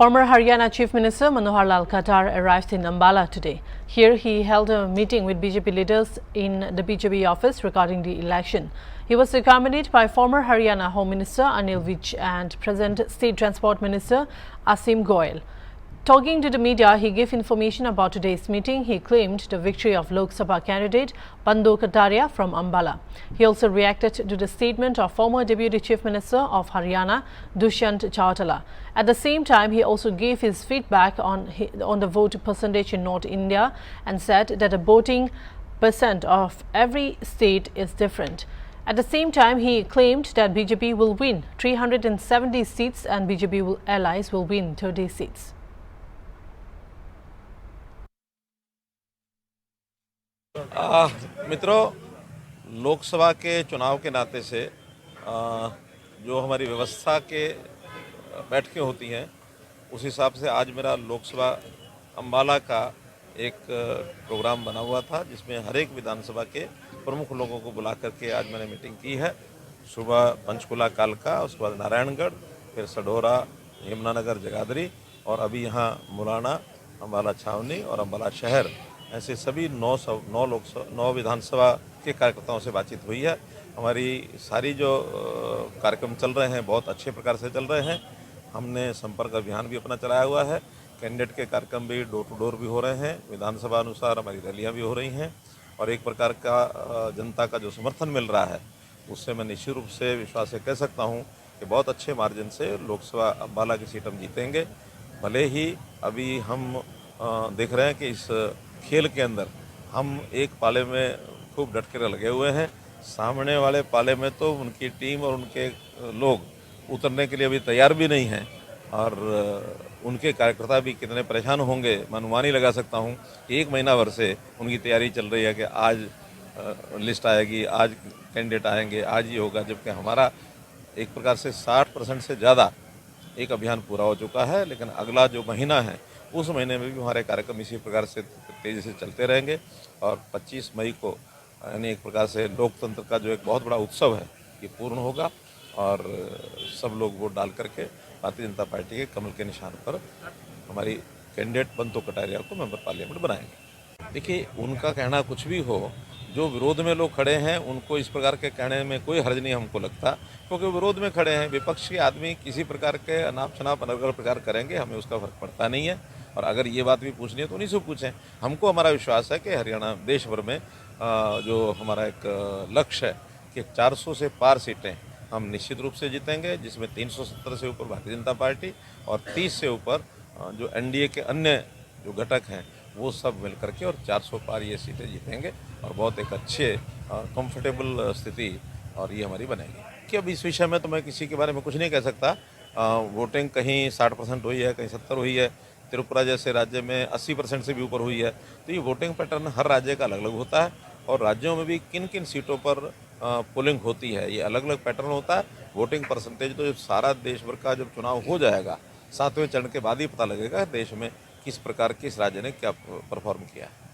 Former Haryana Chief Minister Manohar Lal Khattar arrived in Ambala today. Here he held a meeting with BJP leaders in the BJP office regarding the election. He was accompanied by former Haryana Home Minister Anil Vij and present State Transport Minister Asim Goyal. Talking to the media, he gave information about today's meeting. He claimed the victory of Lok Sabha candidate Bandu Kataria from Ambala. He also reacted to the statement of former Deputy Chief Minister of Haryana, Dushyant Chautala. At the same time, he also gave his feedback on the vote percentage in North India and said that the voting percent of every state is different. At the same time, he claimed that BJP will win 370 seats and BJP allies will win 30 seats. मित्रों, लोकसभा के चुनाव के नाते से जो हमारी व्यवस्था के बैठकें होती हैं उस हिसाब से आज मेरा लोकसभा अम्बाला का एक प्रोग्राम बना हुआ था, जिसमें हर एक विधानसभा के प्रमुख लोगों को बुला करके आज मैंने मीटिंग की है। सुबह पंचकुला कालका, उसके बाद नारायणगढ़, फिर सढौरा, यमुनानगर, जगाधरी और अभी यहाँ मुलाना, अम्बाला छावनी और अम्बाला शहर, ऐसे सभी 9 विधानसभा के कार्यकर्ताओं से बातचीत हुई है। हमारी सारी जो कार्यक्रम चल रहे हैं बहुत अच्छे प्रकार से चल रहे हैं। हमने संपर्क अभियान भी अपना चलाया हुआ है। कैंडिडेट के कार्यक्रम भी डोर टू डोर भी हो रहे हैं। विधानसभा अनुसार हमारी रैलियां भी हो रही हैं और एक प्रकार का जनता का जो समर्थन मिल रहा है उससे मैं निश्चित रूप से विश्वास से कह सकता हूं कि बहुत अच्छे मार्जिन से लोकसभा अम्बाला की सीट हम जीतेंगे। भले ही अभी हम देख रहे हैं कि इस खेल के अंदर हम एक पाले में खूब डट कर लगे हुए हैं, सामने वाले पाले में तो उनकी टीम और उनके लोग उतरने के लिए अभी तैयार भी नहीं हैं और उनके कार्यकर्ता भी कितने परेशान होंगे मैं अनुमान ही लगा सकता हूं कि 1 महीना भर से उनकी तैयारी चल रही है कि आज लिस्ट आएगी, आज कैंडिडेट आएंगे, आज ही होगा, जबकि हमारा एक प्रकार से 60% से ज़्यादा एक अभियान पूरा हो चुका है। लेकिन अगला जो महीना है उस महीने में भी हमारे कार्यक्रम इसी प्रकार से तेज़ी से चलते रहेंगे और 25 मई को यानी एक प्रकार से लोकतंत्र का जो एक बहुत बड़ा उत्सव है ये पूर्ण होगा और सब लोग वोट डाल करके भारतीय जनता पार्टी के कमल के निशान पर हमारी कैंडिडेट बंदू कटारिया को मेंबर पार्लियामेंट बनाएंगे। देखिए, उनका कहना कुछ भी हो, जो विरोध में लोग खड़े हैं उनको इस प्रकार के कहने में कोई हर्ज नहीं हमको लगता, क्योंकि विरोध में खड़े हैं। विपक्ष के आदमी किसी प्रकार के अनाप शनाप अलग अलग प्रकार करेंगे, हमें उसका फर्क पड़ता नहीं है। और अगर ये बात भी पूछनी है तो उन्हीं से पूछें। हमको हमारा विश्वास है कि हरियाणा देश भर में जो हमारा एक लक्ष्य है कि 400 से पार सीटें हम निश्चित रूप से जीतेंगे, जिसमें 370 से ऊपर भारतीय जनता पार्टी और 30 से ऊपर जो एनडीए के अन्य जो घटक हैं वो सब मिल करके और 400 पार ये सीटें जीतेंगे और बहुत एक अच्छे कंफर्टेबल स्थिति और ये हमारी बनेगी। कि अब इस विषय में तो मैं किसी के बारे में कुछ नहीं कह सकता। वोटिंग कहीं 60% हुई है, कहीं 70 हुई है, त्रिपुरा जैसे राज्य में 80% से भी ऊपर हुई है। तो ये वोटिंग पैटर्न हर राज्य का अलग अलग होता है और राज्यों में भी किन किन सीटों पर पोलिंग होती है ये अलग अलग पैटर्न होता है। वोटिंग परसेंटेज तो जब सारा देश भर का जब चुनाव हो जाएगा 7वें चरण के बाद ही पता लगेगा देश में किस प्रकार किस राज्य ने क्या परफॉर्म किया है।